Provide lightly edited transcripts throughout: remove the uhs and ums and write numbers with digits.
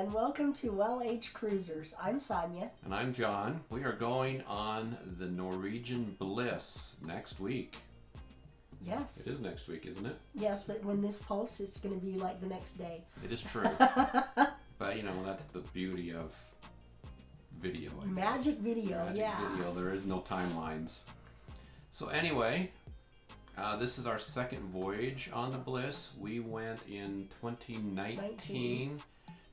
and welcome to Well-Aged Cruisers. I'm Sonia. And I'm John. We are going on the Norwegian Bliss next week. Yes. It is next week, isn't it? Yes, but when this posts, it's going to be like the next day. It is true. But, you know, that's the beauty of video. Magic video, Magic video. There is no timelines. So anyway, this is our second voyage on the Bliss. We went in 2019.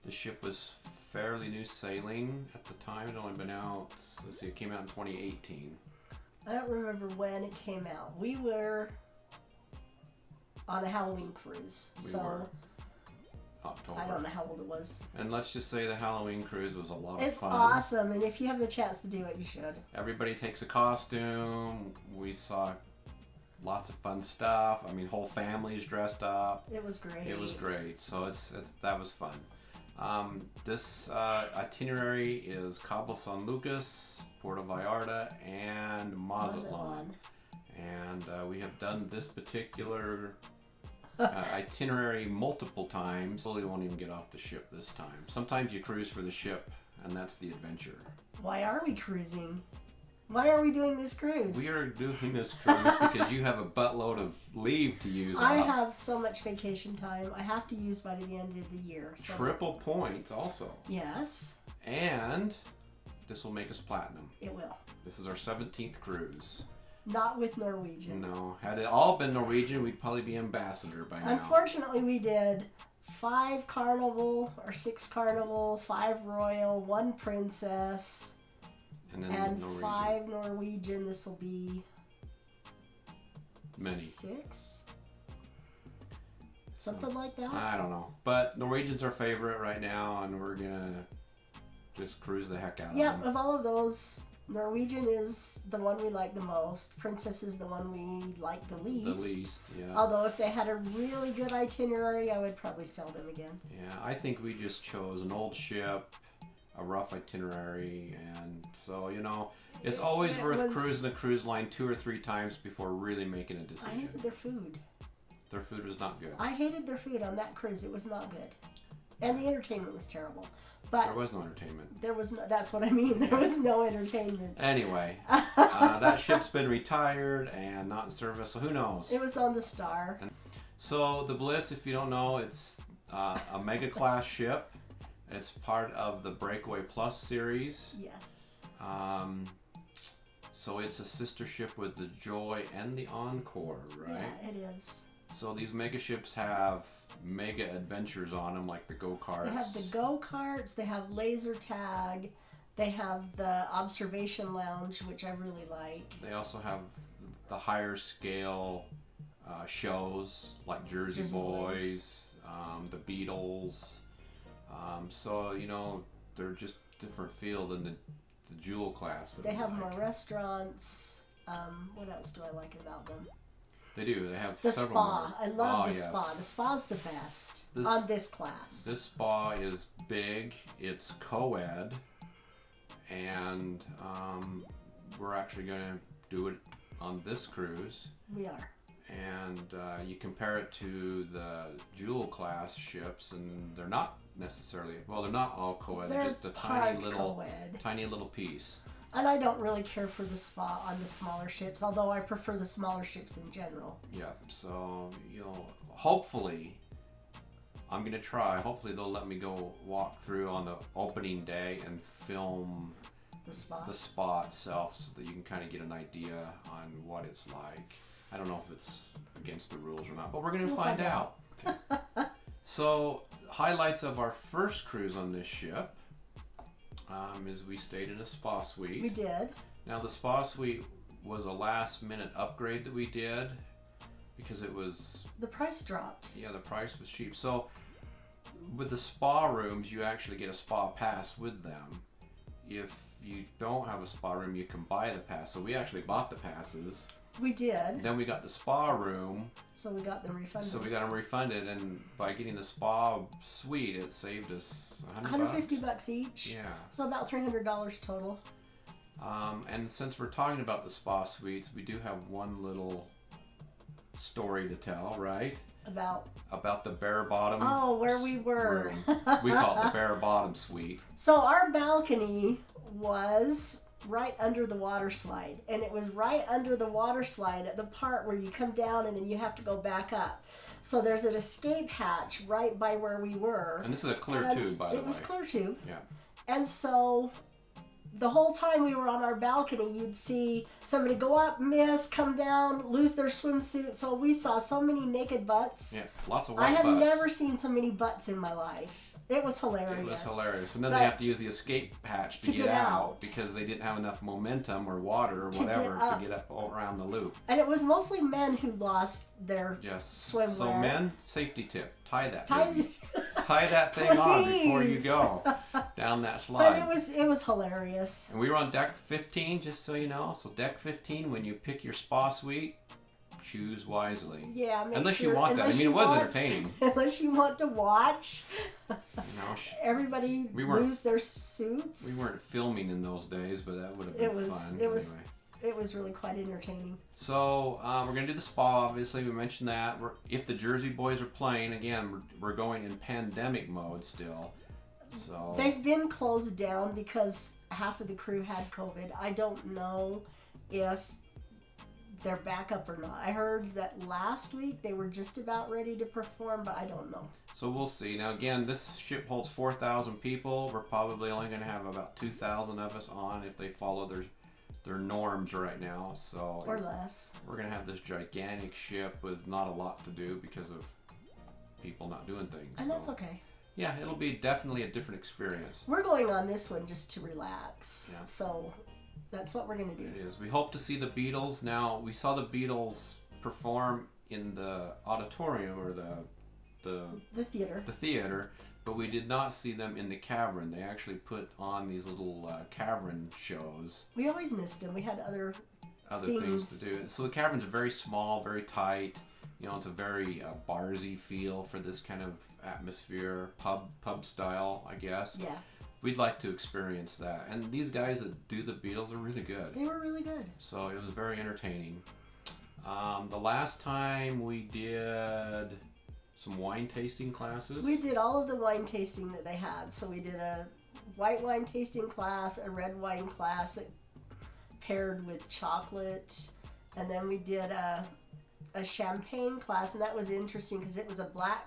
The ship was fairly new sailing at the time. It had only been out, let's see, it came out in 2018. I don't remember when it came out. We were on a Halloween cruise. October. I don't know how old it was. And let's just say the Halloween cruise was a lot of fun. It's awesome, and if you have the chance to do it, you should. Everybody takes a costume. We saw lots of fun stuff. I mean, whole families dressed up. It was great. It was great. So that was fun. This itinerary is Cabo San Lucas, Puerto Vallarta, and Mazatlan. And we have done this particular itinerary multiple times. We won't even get off the ship this time. Sometimes you cruise for the ship, and that's the adventure. Why are we cruising? Why are we doing this cruise? We are doing this cruise because you have a buttload of leave to use. I have so much vacation time I have to use by the end of the year. So. Triple points also. Yes. And this will make us platinum. It will. This is our 17th cruise. Not with Norwegian. No. Had it all been Norwegian, we'd probably be ambassador by now. Unfortunately, we did 5 Carnival or 6 Carnival, 5 Royal, 1 Princess, and 5 Norwegian. This will be many. 6? Something like that? I don't know. But Norwegian's our favorite right now, and we're going to just cruise the heck out of them. Yeah, of all of those, Norwegian is the one we like the most. Princess is the one we like the least. The least, yeah. Although if they had a really good itinerary, I would probably sell them again. Yeah, I think we just chose an old ship, a rough itinerary, and so, you know, it's always worth cruising the cruise line 2 or 3 times before really making a decision. I hated their food. Their food was not good. I hated their food on that cruise. It was not good. And the entertainment was terrible. But there was no entertainment. There was no, that's what I mean. There was no entertainment. Anyway, that ship's been retired and not in service, so who knows? It was on the Star. So the Bliss, if you don't know, it's a mega class ship. It's part of the Breakaway Plus series. Yes. So it's a sister ship with the Joy and the Encore, right? Yeah, it is. So these mega ships have mega adventures on them, like the go-karts. They have the go-karts, they have laser tag, they have the observation lounge, which I really like. They also have the higher scale shows, like Jersey Boys, the Beatles. So, you know, they're just different feel than the Jewel class. They have more restaurants. What else do I like about them? They do. They have the several spa. more. I love the spa. The spa's the best on this class. This spa is big. It's co-ed, and we're actually going to do it on this cruise. We are. And you compare it to the Jewel class ships, and they're not necessarily. Well, they're not all co-ed. They're just a tiny little piece. And I don't really care for the spa on the smaller ships, although I prefer the smaller ships in general. Yeah, so, you know, hopefully, I'm going to try. Hopefully they'll let me go walk through on the opening day and film the spa itself so that you can kind of get an idea on what it's like. I don't know if it's against the rules or not, but we're going to find out. So, highlights of our first cruise on this ship. Is we stayed in a spa suite. We did. Now the spa suite was a last minute upgrade that we did because it was... The price dropped. Yeah, the price was cheap. So with the spa rooms, you actually get a spa pass with them. If you don't have a spa room, you can buy the pass. So we actually bought the passes. We did. Then we got the spa room. So we got them refunded. And by getting the spa suite, it saved us $150 each. Yeah. So about $300 total. And since we're talking about the spa suites, we do have one little story to tell, right? About the bare bottom. Oh, where we were. We call it the bare bottom suite. So our balcony was right under the water slide, and it was right under the water slide at the part where you come down and then you have to go back up. So there's an escape hatch right by where we were. And this is a clear tube, by the way. It was clear tube. Yeah. And so the whole time we were on our balcony, you'd see somebody go up, miss, come down, lose their swimsuit. So we saw so many naked butts. Yeah, lots of white butts. I have butts. never seen so many butts in my life. It was hilarious. It was hilarious. And then they have to use the escape hatch to get out because they didn't have enough momentum or water or whatever to get up around the loop. And it was mostly men who lost their swimwear. So men, safety tip, tie that tie that thing on before you go down that slide. But it was hilarious. And we were on deck 15, just so you know. So deck 15, when you pick your spa suite, choose wisely. Yeah, you want that. I mean, it was entertaining. Unless you want to watch everybody lose their suits. We weren't filming in those days, but that would have been fun. It was really quite entertaining. So we're going to do the spa, obviously. We mentioned that. If the Jersey boys are playing, again, we're going in pandemic mode still. So they've been closed down because half of the crew had COVID. I don't know if they're back up or not. I heard that last week they were just about ready to perform, but I don't know. So we'll see. Now again, this ship holds 4,000 people. We're probably only going to have about 2,000 of us on if they follow their norms right now. So or less. We're going to have this gigantic ship with not a lot to do because of people not doing things. And that's okay. Yeah, it'll be definitely a different experience. We're going on this one just to relax. Yeah. So that's what we're going to do. It is. We hope to see the Beatles. Now, we saw the Beatles perform in the auditorium or the theater. The theater, but we did not see them in the cavern. They actually put on these little cavern shows. We always missed them. We had other things to do. So the cavern's very small, very tight. You know, it's a very barsy feel for this kind of atmosphere, pub style, I guess. Yeah. We'd like to experience that. And these guys that do the Beatles are really good. They were really good. So it was very entertaining. The last time we did some wine tasting classes. We did all of the wine tasting that they had. So we did a white wine tasting class, a red wine class that paired with chocolate. And then we did a champagne class. And that was interesting because it was a black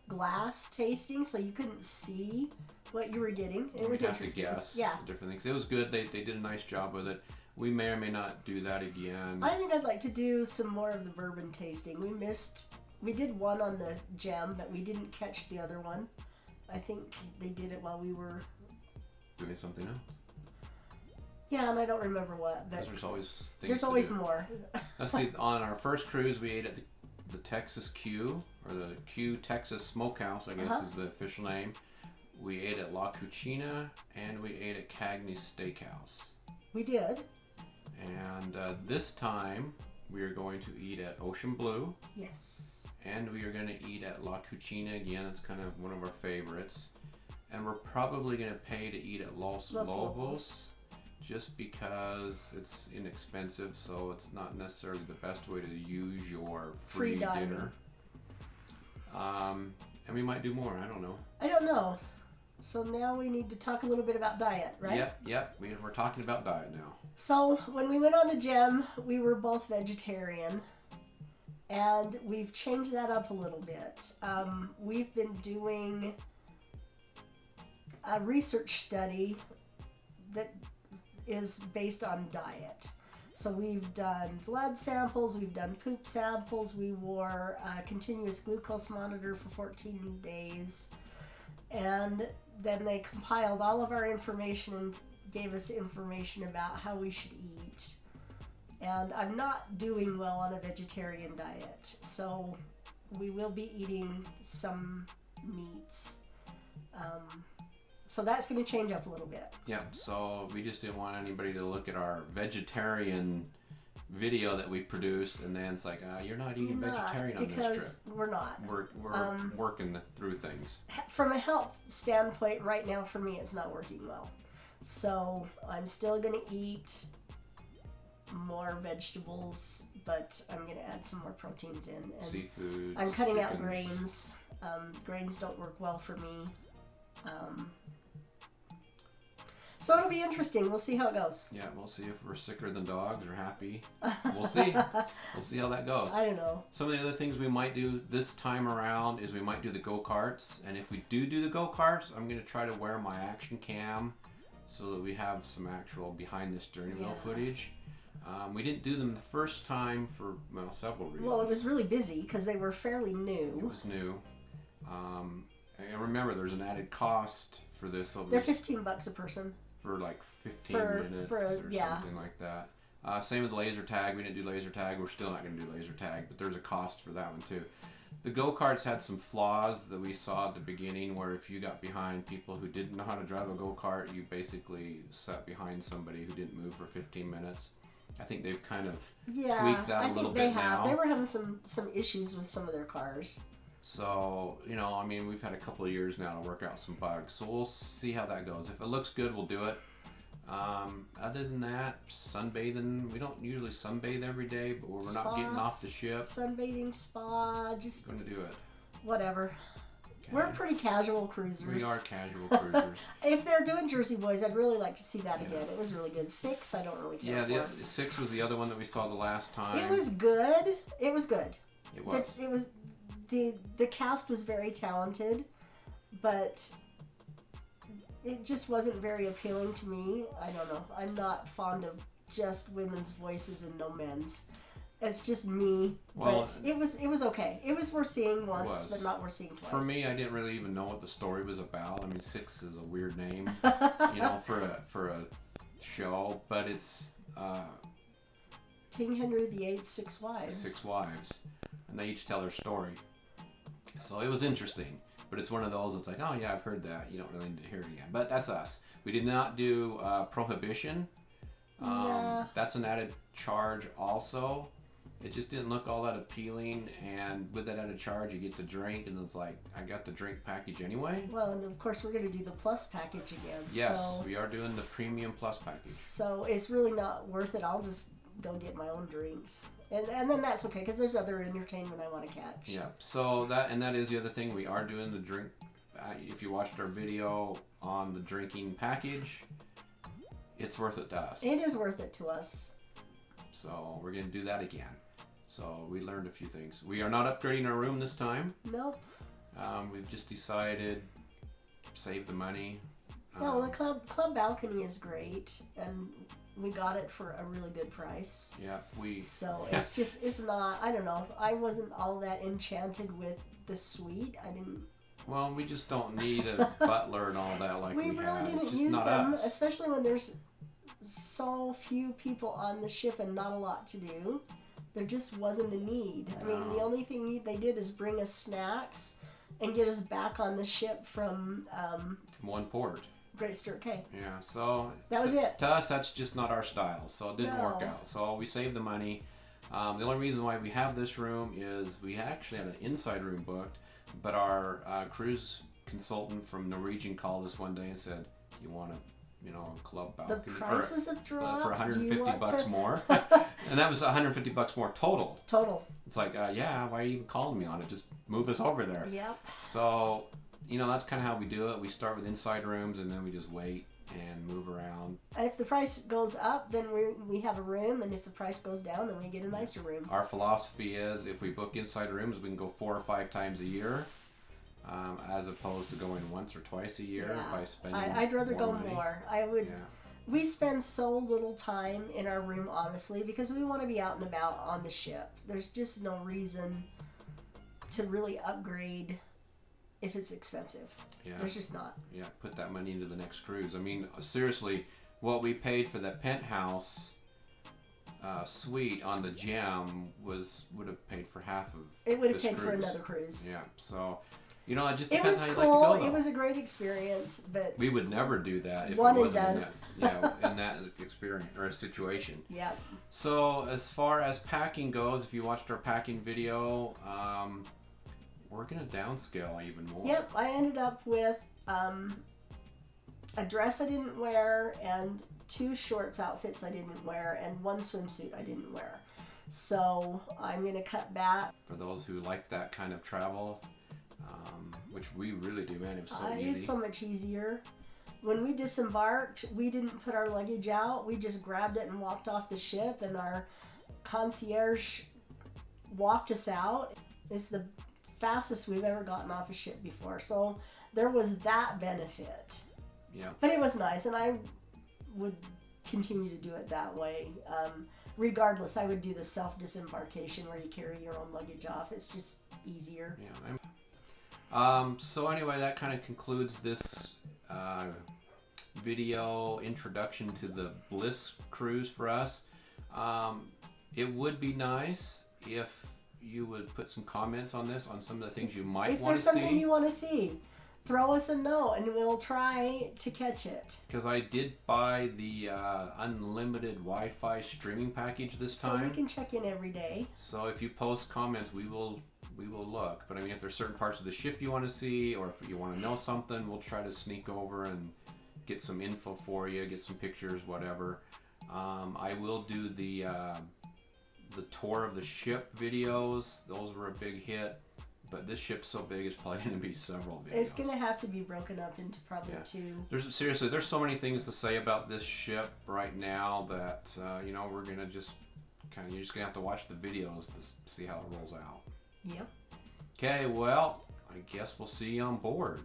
glass tasting. So you couldn't see what you were getting. It was interesting. You have to guess different things. It was good. They did a nice job with it. We may or may not do that again. I think I'd like to do some more of the bourbon tasting. We did one on the gem, but we didn't catch the other one. I think they did it while we were doing something else. Yeah, and I don't remember what. But there's always more. Let's see. On our first cruise, we ate at the Texas Q, or the Q Texas Smokehouse, I guess is the official name. We ate at La Cucina, and we ate at Cagney's Steakhouse. We did. And this time, we are going to eat at Ocean Blue. Yes. And we are going to eat at La Cucina again. It's kind of one of our favorites. And we're probably going to pay to eat at Los Lobos. Just because it's inexpensive, so it's not necessarily the best way to use your free dinner. And we might do more. I don't know. I don't know. So now we need to talk a little bit about diet, right? Yep. We're talking about diet now. So when we went on the gem, we were both vegetarian. And we've changed that up a little bit. We've been doing a research study that is based on diet. So we've done blood samples, we've done poop samples, we wore a continuous glucose monitor for 14 days, and then they compiled all of our information and gave us information about how we should eat. And I'm not doing well on a vegetarian diet, so we will be eating some meats. So that's going to change up a little bit. Yeah, so we just didn't want anybody to look at our vegetarian video that we produced and then it's like, you're not eating vegetarian on this trip. Because we're not. We're working through things. From a health standpoint, right now for me it's not working well. So I'm still going to eat more vegetables, but I'm going to add some more proteins in. And seafood. I'm cutting chickens. out grains. Grains don't work well for me. So it'll be interesting. We'll see how it goes. Yeah, we'll see if we're sicker than dogs or happy. We'll see. We'll see how that goes. I don't know. Some of the other things we might do this time around is we might do the go-karts. And if we do the go-karts, I'm going to try to wear my action cam so that we have some actual behind the steering wheel footage. We didn't do them the first time for several reasons. Well, it was really busy because they were fairly new. It was new. And remember, there's an added cost for this. So they're $15 a person. For like 15 minutes or something like that. Same with laser tag. We didn't do laser tag. We're still not going to do laser tag, but there's a cost for that one too. The go-karts had some flaws that we saw at the beginning, where if you got behind people who didn't know how to drive a go-kart, you basically sat behind somebody who didn't move for 15 minutes. I think they've kind of tweaked that a little bit now. They were having some issues with some of their cars. So, I mean, we've had a couple of years now to work out some bugs. So we'll see how that goes. If it looks good, we'll do it. Other than that, sunbathing. We don't usually sunbathe every day, but we're not getting off the ship. Sunbathing, spa, just going to do it. Whatever. Okay. We're pretty casual cruisers. We are casual cruisers. If they're doing Jersey Boys, I'd really like to see that again. It was really good. 6, I don't really care for. Yeah, 6 was the other one that we saw the last time. It was good. It was good. It was. It was. The cast was very talented, but it just wasn't very appealing to me. I don't know. I'm not fond of just women's voices and no men's. It's just me. Well, but it was okay. It was worth seeing once, but not worth seeing twice. For me, I didn't really even know what the story was about. I mean, 6 is a weird name, for a show, but it's King Henry VIII's 6 wives. 6 wives, and they each tell their story. So it was interesting, but it's one of those that's like, oh yeah, I've heard that. You don't really need to hear it again. But that's us. We did not do Prohibition. That's an added charge also. It just didn't look all that appealing, and with that added charge, you get to drink, and it's like, I got the drink package anyway. Well, and of course, we're going to do the Plus package again. Yes, we are doing the Premium Plus package. So it's really not worth it. I'll just go get my own drinks. And then that's okay, because there's other entertainment I want to catch. Yeah, so that is the other thing. We are doing the drink. If you watched our video on the drinking package, it's worth it to us. It is worth it to us. So we're going to do that again. So we learned a few things. We are not upgrading our room this time. Nope. We've just decided save the money. No, the club balcony is great, and we got it for a really good price. Yeah, So it's not. I don't know. I wasn't all that enchanted with the suite. I didn't. Well, we just don't need a butler and all that like we really have. didn't it's just use not them, us. especially when there's so few people on the ship and not a lot to do. There just wasn't a need. I mean, the only thing they did is bring us snacks and get us back on the ship from one port. Great Stirrup Cay. Yeah, so that was it. To us, that's just not our style, so it didn't work out. So we saved the money. The only reason why we have this room is we actually had an inside room booked, but our cruise consultant from Norwegian called us one day and said, "You want a club balcony?" The prices have dropped for $150 more, and that was $150 more total. It's like, yeah, why are you even calling me on it? Just move us over there. Yep. So, that's kind of how we do it. We start with inside rooms, and then we just wait and move around. If the price goes up, then we have a room, and if the price goes down, then we get a nicer room. Our philosophy is, if we book inside rooms, we can go 4 or 5 times a year, as opposed to going once or twice a year by spending I'd rather go money. more. I would. Yeah. We spend so little time in our room, honestly, because we want to be out and about on the ship. There's just no reason to really upgrade if it's expensive. Yeah. There's just not. Yeah, put that money into the next cruise. I mean, seriously, what we paid for that penthouse suite on the Gem would have paid for half of it would have paid for another cruise. Yeah, so it just depends how you like to go. It was a great experience, but we would never do that if it wasn't in that experience or a situation. Yeah. So as far as packing goes, if you watched our packing video, we're gonna downscale even more. Yep, I ended up with a dress I didn't wear and 2 shorts outfits I didn't wear and 1 swimsuit I didn't wear. So I'm going to cut back. For those who like that kind of travel, which we really do, man, it was so easy. It is so much easier. When we disembarked, we didn't put our luggage out. We just grabbed it and walked off the ship, and our concierge walked us out. It's the fastest we've ever gotten off a ship before. So there was that benefit. Yeah. But it was nice, and I would continue to do it that way. Regardless, I would do the self-disembarkation where you carry your own luggage off. It's just easier. Yeah. So anyway, that kind of concludes this video introduction to the Bliss cruise for us. It would be nice if you would put some comments on this, on some of the things you might want to see. If there's something you want to see, throw us a note and we'll try to catch it. Because I did buy the unlimited Wi-Fi streaming package this time. So we can check in every day. So if you post comments, we will look. But I mean, if there's certain parts of the ship you want to see, or if you want to know something, we'll try to sneak over and get some info for you, get some pictures, whatever. I will do the tour of the ship videos. Those were a big hit. But this ship's so big, it's probably going to be several videos. It's going to have to be broken up into probably 2. There's so many things to say about this ship right now that, we're going to just you're just going to have to watch the videos to see how it rolls out. Yep. Okay, well, I guess we'll see you on board.